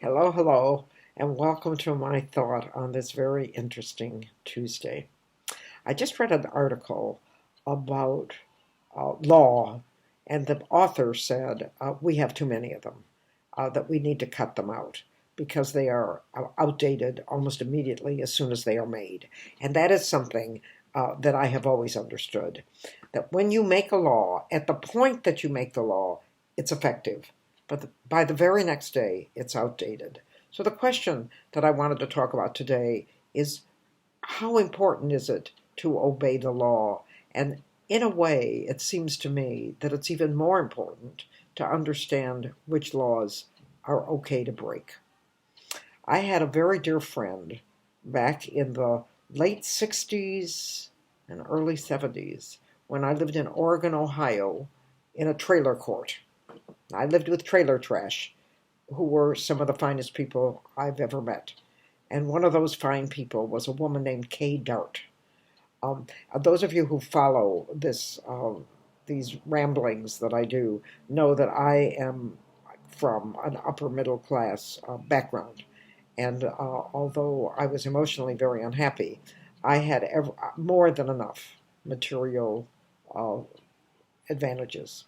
Hello, hello, and welcome to my thought on this very interesting Tuesday. I just read an article about law, and the author said we have too many of them, that we need to cut them out because they are outdated almost immediately as soon as they are made. And that is something that I have always understood, that when you make a law, at the point that you make the law, it's effective. But by the very next day, it's outdated. So the question that I wanted to talk about today is, how important is it to obey the law? And in a way, it seems to me that it's even more important to understand which laws are okay to break. I had a very dear friend back in the late 60s and early 70s when I lived in Oregon, Ohio, in a trailer court. I lived with trailer trash, who were some of the finest people I've ever met. And one of those fine people was a woman named Kay Dart. Those of you who follow these ramblings that I do know that I am from an upper middle class background. And although I was emotionally very unhappy, I had more than enough material uh, advantages.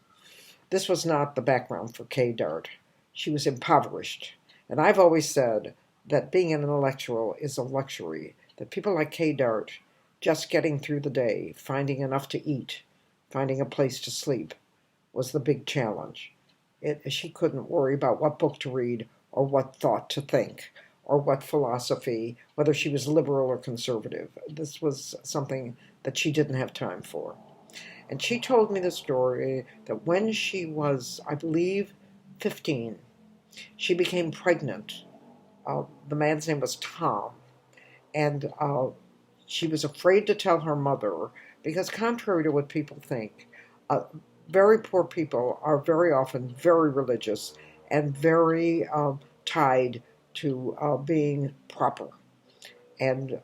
This was not the background for Kay Dart. She was impoverished. And I've always said that being an intellectual is a luxury, that people like Kay Dart, just getting through the day, finding enough to eat, finding a place to sleep, was the big challenge. She couldn't worry about what book to read or what thought to think or what philosophy, whether she was liberal or conservative. This was something that she didn't have time for. And she told me the story that when she was, I believe, 15, she became pregnant. The man's name was Tom, and she was afraid to tell her mother because, contrary to what people think, uh, very poor people are very often very religious and very tied to being proper. And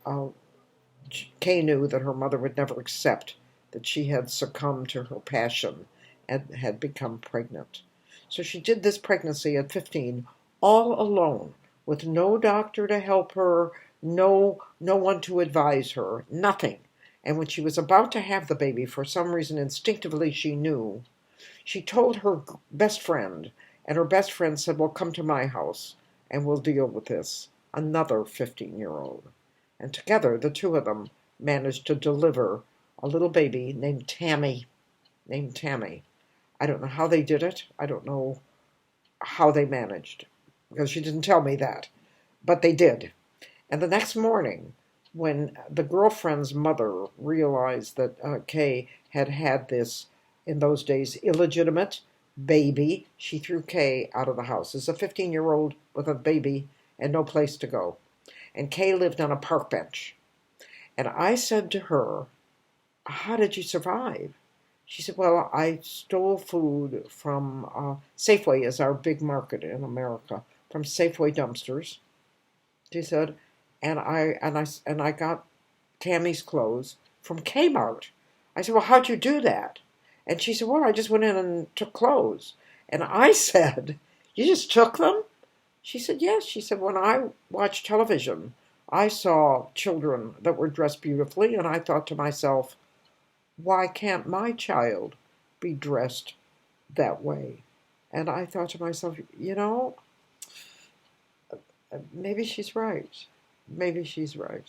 Kay knew that her mother would never accept that she had succumbed to her passion and had become pregnant. So she did this pregnancy at 15 all alone, with no doctor to help her, no one to advise her, nothing. And when she was about to have the baby, for some reason instinctively she knew, she told her best friend, and her best friend said, "Well, come to my house and we'll deal with this." Another 15-year-old. And together, the two of them managed to deliver a little baby named Tammy. Named Tammy. I don't know how they did it. I don't know how they managed, because she didn't tell me that. But they did. And the next morning, when the girlfriend's mother realized that Kay had had this, in those days, illegitimate baby, she threw Kay out of the house. As a 15-year-old with a baby and no place to go. And Kay lived on a park bench. And I said to her, "How did you survive?" She said, "Well, I stole food from Safeway, is our big market in America, from Safeway dumpsters." She said, and I got Tammy's clothes from Kmart. I said, "Well, how'd you do that?" And she said, "Well, I just went in and took clothes." And I said, "You just took them?" She said, "Yes." She said, "When I watched television, I saw children that were dressed beautifully, and I thought to myself, why can't my child be dressed that way?" And I thought to myself, maybe she's right. Maybe she's right.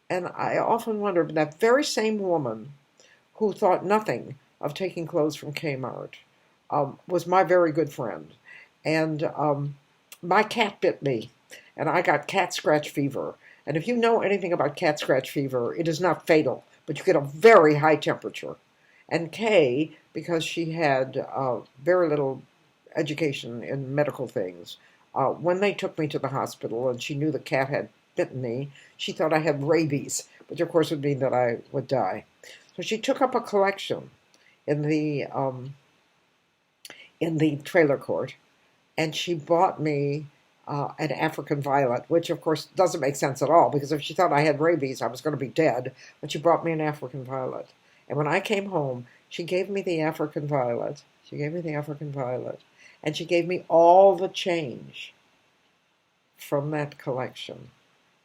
And I often wonder, that very same woman who thought nothing of taking clothes from Kmart was my very good friend. And my cat bit me, and I got cat scratch fever. And if you know anything about cat scratch fever, it is not fatal, but you get a very high temperature. And Kay, because she had very little education in medical things, when they took me to the hospital and she knew the cat had bitten me, she thought I had rabies, which of course would mean that I would die. So she took up a collection in the trailer court, and she bought me an African violet, which of course doesn't make sense at all, because if she thought I had rabies, I was going to be dead. But she brought me an African violet. And when I came home, she gave me the African violet. She gave me the African violet. And she gave me all the change from that collection.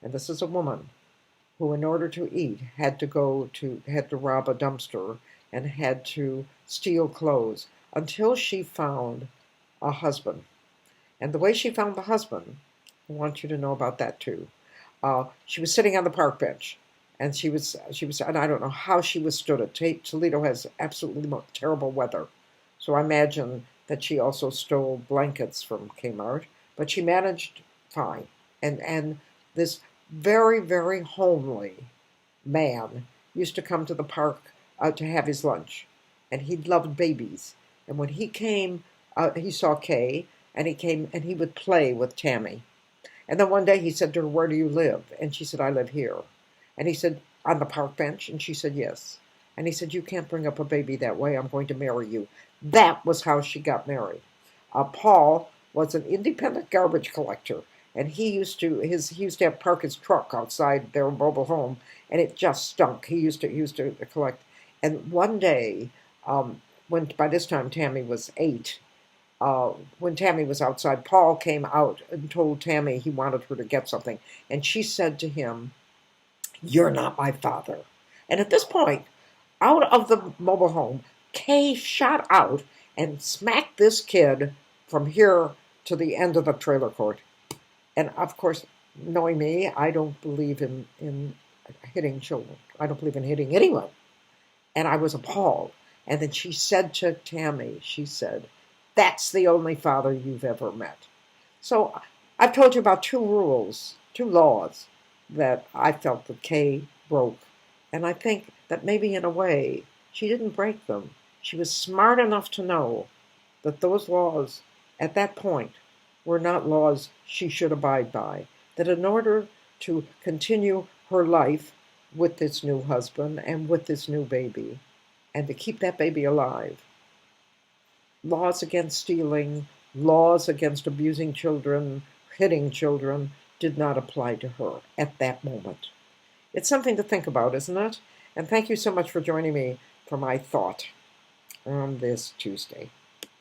And this is a woman who, in order to eat, had to rob a dumpster and had to steal clothes until she found a husband. And the way she found the husband, I want you to know about that too. She was sitting on the park bench, and and I don't know how she withstood it. Toledo has absolutely terrible weather, so I imagine that she also stole blankets from Kmart, but she managed fine. And this very, very homely man used to come to the park to have his lunch, and he loved babies. And when he came, he saw Kay, and he came and he would play with Tammy. And then one day he said to her, "Where do you live?" And she said, "I live here." And he said, "On the park bench?" And she said, "Yes." And he said, "You can't bring up a baby that way. I'm going to marry you." That was how she got married. Paul was an independent garbage collector, and he used to have park his truck outside their mobile home, and it just stunk. He used to collect. And one day, when by this time Tammy was 8, when Tammy was outside, Paul came out and told Tammy he wanted her to get something. And she said to him, "You're not my father." And at this point, out of the mobile home, Kay shot out and smacked this kid from here to the end of the trailer court. And of course, knowing me, I don't believe in hitting children. I don't believe in hitting anyone. And I was appalled. And then she said to Tammy, she said, "That's the only father you've ever met." So I've told you about two rules, two laws that I felt that Kay broke. And I think that maybe in a way she didn't break them. She was smart enough to know that those laws at that point were not laws she should abide by. That in order to continue her life with this new husband and with this new baby, and to keep that baby alive, laws against stealing, laws against abusing children, hitting children, did not apply to her at that moment. It's something to think about, isn't it? And thank you so much for joining me for my thought on this Tuesday.